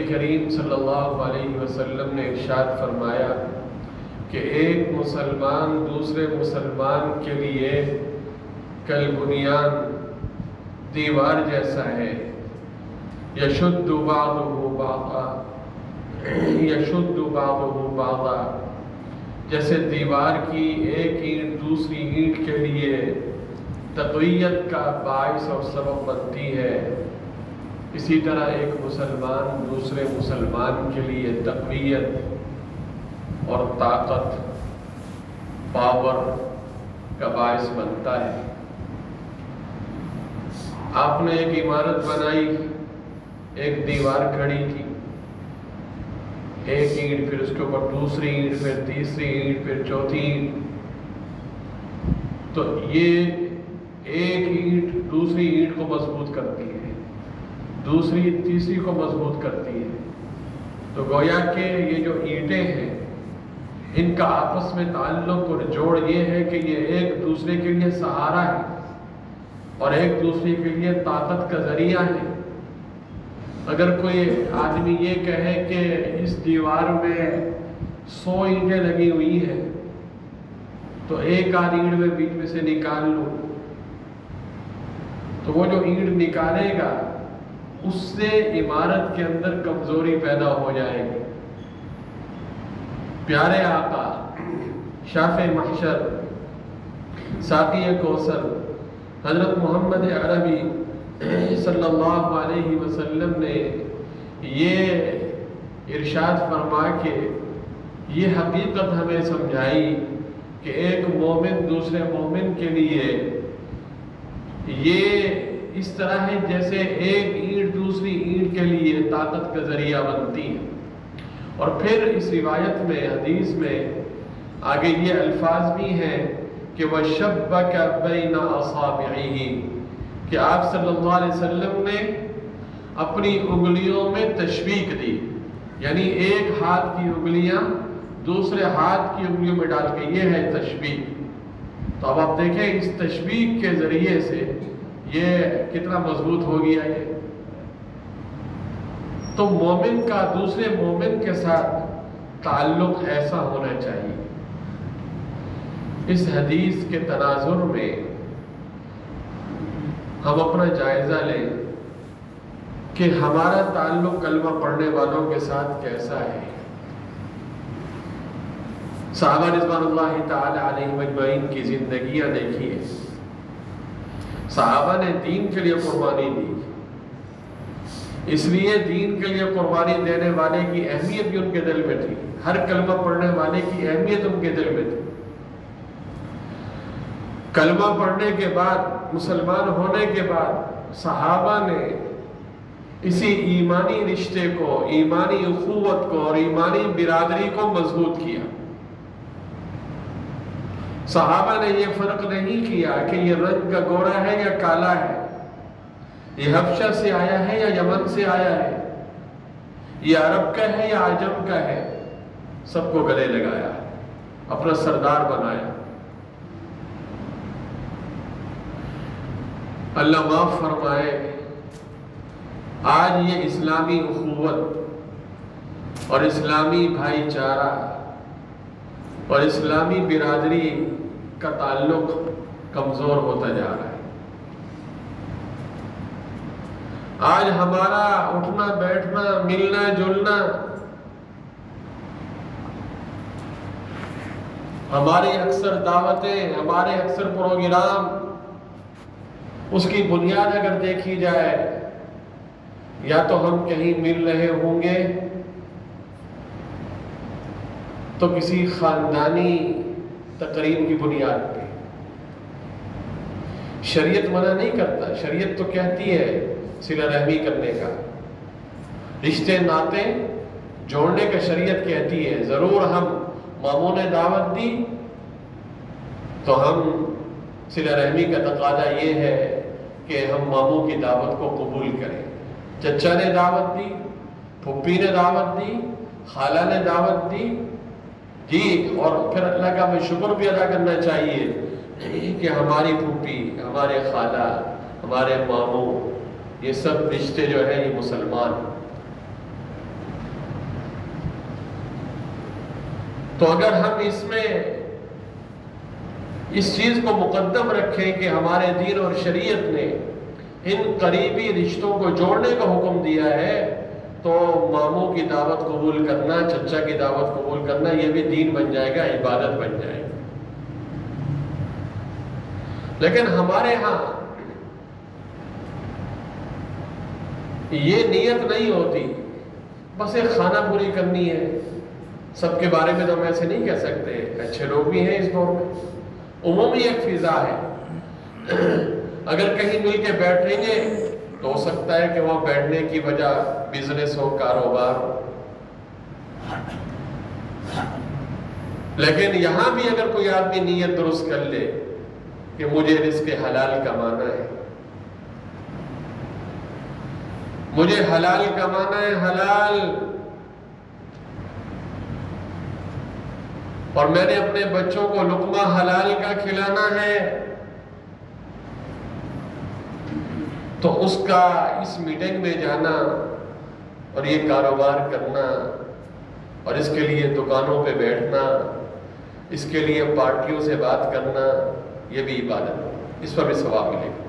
کریم صلی اللہ علیہ وسلم نے ارشاد فرمایا کہ ایک مسلمان دوسرے مسلمان کے لیے کالبنیان دیوار جیسا ہے، یشد بعضہ بعضا، یشد بعضہ بعضا، جیسے دیوار کی ایک اینٹ دوسری اینٹ کے لیے تقویت کا باعث اور سبب بنتی ہے، اسی طرح ایک مسلمان دوسرے مسلمان کے لیے تقویت اور طاقت، پاور کا باعث بنتا ہے۔ آپ نے ایک عمارت بنائی، ایک دیوار کھڑی کی، ایک اینٹ، پھر اس کے اوپر دوسری اینٹ، پھر تیسری اینٹ، پھر چوتھی اینٹ، تو یہ ایک اینٹ دوسری اینٹ کو مضبوط کرتی ہے، دوسری تیسری کو مضبوط کرتی ہے۔ تو گویا کہ یہ جو اینٹیں ہیں ان کا آپس میں تعلق اور جوڑ یہ ہے کہ یہ ایک دوسرے کے لیے سہارا ہے اور ایک دوسرے کے لیے طاقت کا ذریعہ ہے۔ اگر کوئی آدمی یہ کہے کہ اس دیوار میں 100 اینٹیں لگی ہوئی ہیں تو ایک آدھ اینٹ میں بیچ میں سے نکال لوں، تو وہ جو اینٹ نکالے گا اس سے عمارت کے اندر کمزوری پیدا ہو جائے گی۔ پیارے آقا شافع محشر ساقی کوثر حضرت محمد عربی صلی اللہ علیہ وسلم نے یہ ارشاد فرما کے یہ حقیقت ہمیں سمجھائی کہ ایک مومن دوسرے مومن کے لیے یہ اس طرح ہے جیسے ایک اینٹ دوسری اینٹ کے لیے طاقت کا ذریعہ بنتی ہے۔ اور پھر اس روایت میں حدیث میں آگے یہ الفاظ بھی ہیں کہ وَشَبَّكَ بَيْنَ أَصَابِعِهِ، کہ آپ صلی اللہ علیہ وسلم نے اپنی انگلیوں میں تشبیک دی، یعنی ایک ہاتھ کی انگلیاں دوسرے ہاتھ کی انگلیوں میں ڈال کے، یہ ہے تشبیک۔ تو اب آپ دیکھیں اس تشبیک کے ذریعے سے یہ کتنا مضبوط ہو گیا ہے۔ تو مومن کا دوسرے مومن کے ساتھ تعلق ایسا ہونا چاہیے۔ اس حدیث کے تناظر میں ہم اپنا جائزہ لیں کہ ہمارا تعلق کلمہ پڑھنے والوں کے ساتھ کیسا ہے۔ صحابہ رضوان اللہ تعالی علیہم اجمعین کی زندگیاں دیکھیے، صحابہ نے دین کے لیے قربانی دی، اس لیے دین کے لیے قربانی دینے والے کی اہمیت بھی ان کے دل میں تھی، ہر کلمہ پڑھنے والے کی اہمیت ان کے دل میں تھی۔ کلمہ پڑھنے کے بعد، مسلمان ہونے کے بعد صحابہ نے اسی ایمانی رشتے کو، ایمانی اخوت کو اور ایمانی برادری کو مضبوط کیا۔ صحابہ نے یہ فرق نہیں کیا کہ یہ رنگ کا گورا ہے یا کالا ہے، یہ حبشہ سے آیا ہے یا یمن سے آیا ہے، یہ عرب کا ہے یا عجم کا ہے، سب کو گلے لگایا، اپنا سردار بنایا۔ اللہ معاف فرمائے، آج یہ اسلامی اخوت اور اسلامی بھائی چارہ اور اسلامی برادری کا تعلق کمزور ہوتا جا رہا ہے۔ آج ہمارا اٹھنا بیٹھنا، ملنا جلنا، ہماری اکثر دعوتیں، ہمارے اکثر پروگرام، اس کی بنیاد اگر دیکھی جائے، یا تو ہم کہیں مل رہے ہوں گے تو کسی خاندانی تقریب کی بنیاد پہ۔ شریعت منع نہیں کرتا، شریعت تو کہتی ہے صلہ رحمی کرنے کا، رشتے ناطے جوڑنے کا شریعت کہتی ہے۔ ضرور ہم ماموں نے دعوت دی تو ہم صلہ رحمی کا تقاضا یہ ہے کہ ہم ماموں کی دعوت کو قبول کریں۔ چچا نے دعوت دی، پھپھی نے دعوت دی، خالہ نے دعوت دی، جی، اور پھر اللہ کا ہمیں شکر بھی ادا کرنا چاہیے کہ ہماری پھپھی، ہمارے خالہ، ہمارے ماموں، یہ سب رشتے جو ہیں یہ مسلمان۔ تو اگر ہم اس میں اس چیز کو مقدم رکھیں کہ ہمارے دین اور شریعت نے ان قریبی رشتوں کو جوڑنے کا حکم دیا ہے، تو ماموں کی دعوت قبول کرنا، چچا کی دعوت قبول کرنا، یہ بھی دین بن جائے گا، عبادت بن جائے گا۔ لیکن ہمارے ہاں یہ نیت نہیں ہوتی، بس ایک خانہ پوری کرنی ہے۔ سب کے بارے میں تو ہم ایسے نہیں کہہ سکتے، اچھے لوگ بھی ہیں اس دور میں، عمومی ایک فضا ہے۔ اگر کہیں مل کے بیٹھیں گے تو ہو سکتا ہے کہ وہاں بیٹھنے کی وجہ بزنس ہو، کاروبار ہو، لیکن یہاں بھی اگر کوئی آدمی نیت درست کر لے کہ مجھے رزق حلال کمانا ہے، مجھے حلال کمانا ہے، حلال، اور میں نے اپنے بچوں کو لقمہ حلال کا کھلانا ہے، تو اس کا اس میٹنگ میں جانا اور یہ کاروبار کرنا اور اس کے لیے دکانوں پہ بیٹھنا، اس کے لیے پارٹیوں سے بات کرنا، یہ بھی عبادت ہے، اس پر بھی ثواب ملے گا۔